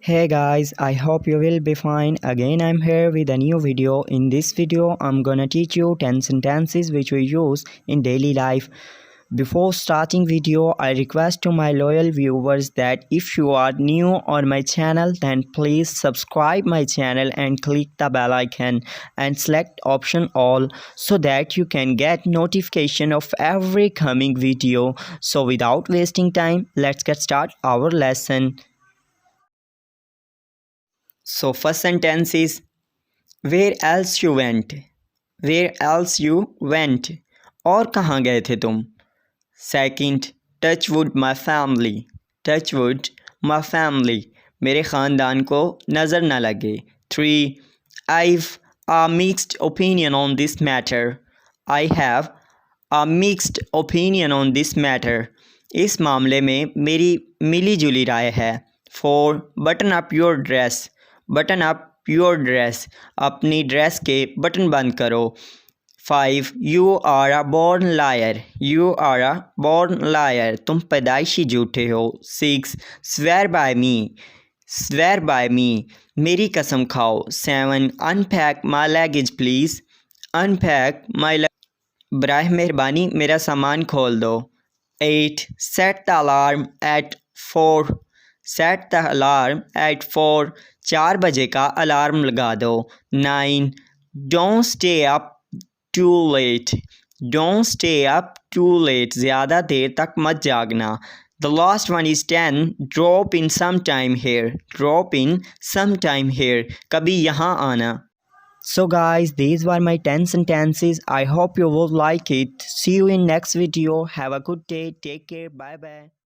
Hey guys, I hope you will be fine. Again, I'm here with a new video. In this video, I'm gonna teach you 10 sentences which we use in daily life. Before starting video, I request to my loyal viewers that if you are new on my channel, then please subscribe my channel and click the bell icon and select option all so that you can get notification of every coming video. So without wasting time, let's get start our lesson. So first sentence is where else you went? Where else you went? और कहाँ गए थे तुम? Second, touch wood my family. Touch wood my family. मेरे ख़ानदान को नज़र न लगे. 3. I've a mixed opinion on this matter. I have a mixed opinion on this matter. इस मामले में मेरी मिली जुली राय है. 4. Button up your dress. Button up your dress. अपनी ड्रेस के बटन बंद करो. 5. You are a born liar. You are a born liar. तुम पैदाइशी झूठे हो. 6. Swear by me. Swear by me. मेरी कसम खाओ. 7. Unpack my luggage please. Unpack my luggage. बराह मेहरबानी मेरा सामान खोल दो. 8. Set the alarm at 4. Set the alarm at 4. 4 बजे का अलार्म लगा दो. 9. Don't stay up too late. Don't stay up too late. ज़्यादा देर तक मत जागना. The last one is 10. Drop in sometime here. Drop in sometime here. कभी यहाँ आना. So guys, these were my 10 sentences. I hope you will like it. See you in next video. Have a good day. Take care. Bye bye.